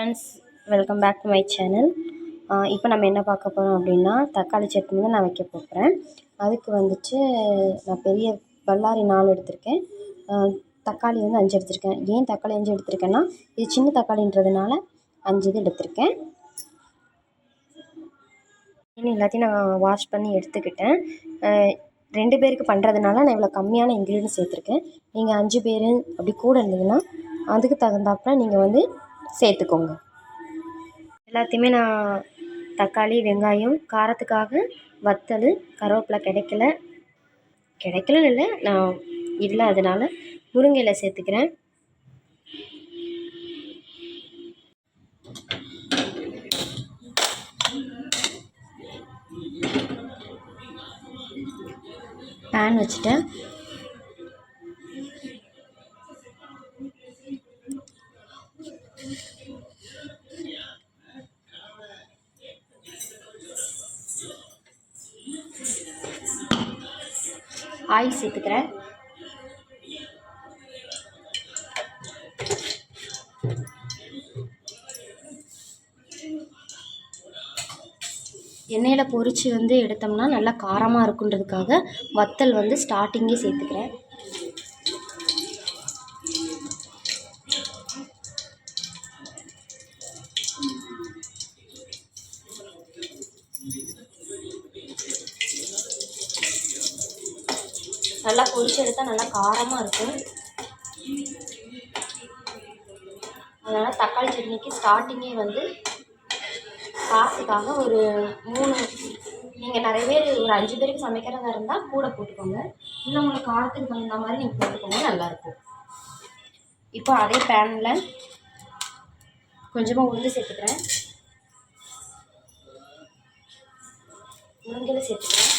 Friends, welcome back to my channel. இப்போ நம்ம என்ன பார்க்க போகிறோம் அப்படின்னா, தக்காளி சட்னி தான் நான் வைக்க போகிறேன். அதுக்கு வந்துட்டு நான் பெரிய பல்லாரி 4 எடுத்திருக்கேன். தக்காளி வந்து 5 எடுத்திருக்கேன். ஏன் தக்காளி 5 எடுத்திருக்கேன்னா, இது சின்ன தக்காளின்றதுனால 5 இது எடுத்திருக்கேன். இன்னும் எல்லாத்தையும் நான் வாஷ் பண்ணி எடுத்துக்கிட்டேன். 2 பேருக்கு பண்ணுறதுனால நான் இவ்வளோ கம்மியான இன்க்ரீடியன்ட் சேர்த்துருக்கேன். நீங்கள் 5 பேர் அப்படி கூட இருந்ததுன்னா அதுக்கு தகுந்தாப்புல நீங்கள் வந்து சேர்த்துக்கோங்க. எல்லாத்தையுமே நான் தக்காளி, வெங்காயம், காரத்துக்காக வத்தல், கருவேப்பிலை கிடைக்கலன்னு இல்லை, நான் இல்லை, அதனால் முருங்கை இலை சேர்த்துக்கிறேன். பேன் வச்சுட்டேன். ஆயில் சேர்த்துக்கிறேன். எண்ணெயில் பொரித்து வந்து எடுத்தோம்னா நல்லா காரமாக இருக்குன்றதுக்காக வத்தல் வந்து ஸ்டார்டிங்கே சேர்த்துக்கிறேன். நல்லா பொரிச்சு எடுத்தால் நல்லா காரமாக இருக்கும். அதனால் தக்காளி சட்னிக்கு ஸ்டார்டிங்கே வந்து காசுக்காக ஒரு 3, நீங்கள் நிறைய பேர் ஒரு 5 பேருக்கு சமைக்கிறதா இருந்தால் கூட போட்டுக்கோங்க, இல்லை உங்களுக்கு காரத்துக்கு தகுந்த மாதிரி நீங்கள் போட்டுக்கோங்க, நல்லாயிருக்கும். இப்போ அதே பேனில் கொஞ்சமாக உளுந்து சேர்த்துக்கிறேன், முருங்கை சேர்த்துக்கிறேன்,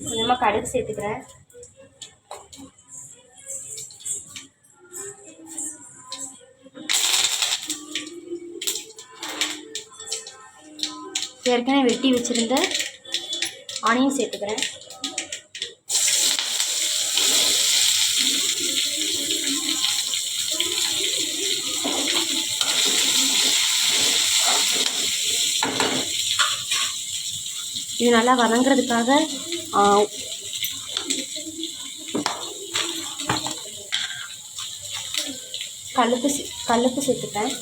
கொஞ்சமாக கடுகு சேர்த்துக்கிறேன், ஏற்கனவே வெட்டி வச்சுருந்த ஆனியன் சேர்த்துக்கிறேன், இது நல்லா வதங்குறதுக்காக கல்லுப்பு சேர்த்துப்பேன்.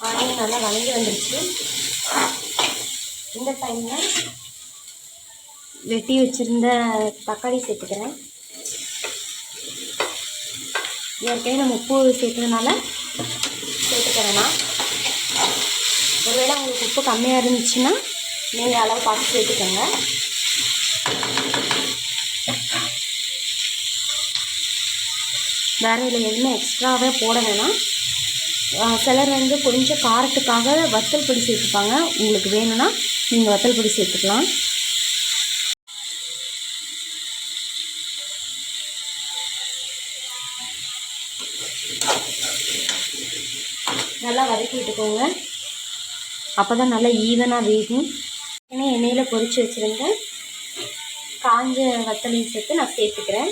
ஆனியன் நல்லா வதங்கி வந்துருச்சு. இந்த டைமில் வெட்டி வச்சுருந்த தக்காளி சேர்த்துக்கிறேன். ஏற்கனவே நம்ம உப்பு சேர்த்ததுனால சேர்த்துக்கிறேன்னா, ஒருவேளை உங்களுக்கு உப்பு கம்மியாக இருந்துச்சுன்னா நீங்கள் அளவு பார்த்து சேர்த்துக்கோங்க. வேறு இதில் எதுவுமே எக்ஸ்ட்ராவே போட வேணாம். சிலர் வந்து கொஞ்சம் காரத்துக்காக வத்தல் பொடி சேர்த்துப்பாங்க. உங்களுக்கு வேணும்னா நீங்கள் வத்தல் பொடி சேர்த்துக்கலாம். நல்லா வதக்கி விட்டுக்கோங்க, அப்போ தான் நல்லா ஈவனாக வேகும். ஏன்னா எண்ணெயில் பொரித்து வச்சுருங்க காஞ்ச வத்தலையும் சேர்த்து நான் சேர்த்துக்கிறேன்.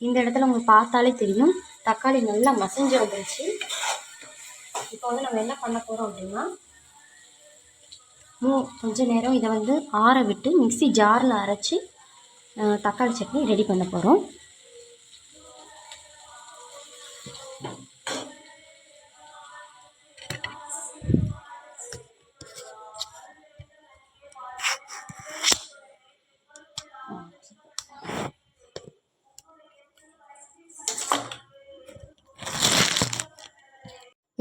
இந்த இடத்துல உங்களுக்கு பார்த்தாலே தெரியும் தக்காளி நல்லா மசிஞ்சு வந்துருச்சு. இப்போ வந்து நம்ம என்ன பண்ண போகிறோம் அப்படின்னா, கொஞ்சம் நேரம் இதை வந்து ஆற விட்டு மிக்ஸி ஜாரில் அரைச்சி தக்காளி சட்னி ரெடி பண்ண போகிறோம்.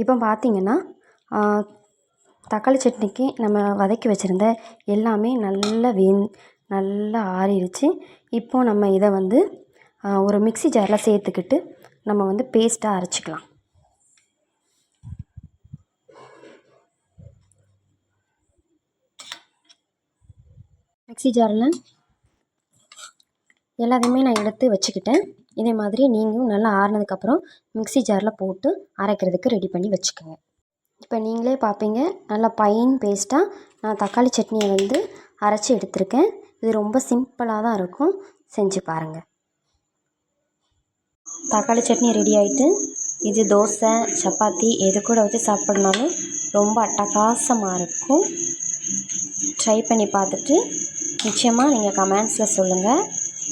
இப்போ பார்த்திங்கன்னா தக்காளி சட்னிக்கு நம்ம வதக்கி வச்சுருந்த எல்லாமே நல்லா ஆறிடுச்சு. இப்போது நம்ம இதை வந்து ஒரு மிக்ஸி ஜாரில் சேர்த்துக்கிட்டு நம்ம வந்து பேஸ்ட்டாக அரைச்சிக்கலாம். மிக்ஸி ஜாரில் எல்லாத்தையுமே நான் எடுத்து வச்சுக்கிட்டேன். இதே மாதிரி நீங்களும் நல்லா ஆறுனதுக்கப்புறம் மிக்ஸி ஜாரில் போட்டு அரைக்கிறதுக்கு ரெடி பண்ணி வச்சுக்கோங்க. இப்போ நீங்களே பார்ப்பீங்க, நல்லா பைன் பேஸ்ட்டாக நான் தக்காளி சட்னியை வந்து அரைச்சி எடுத்திருக்கேன். இது ரொம்ப சிம்பிளாக தான் இருக்கும், செஞ்சு பாருங்கள். தக்காளி சட்னி ரெடி ஆகிட்டு, இது தோசை சப்பாத்தி எது கூட வச்சு சாப்பிட்னாலும் ரொம்ப அட்டகாசமாக இருக்கும். ட்ரை பண்ணி பார்த்துட்டு நிச்சயமாக நீங்கள் கமெண்ட்ஸில் சொல்லுங்கள்.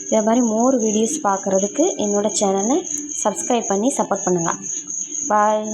இதே மாதிரி மோர் வீடியோஸ் பார்க்குறதுக்கு என்னோடய சேனலை சப்ஸ்கிரைப் பண்ணி சப்போர்ட் பண்ணுங்கள். பாய்.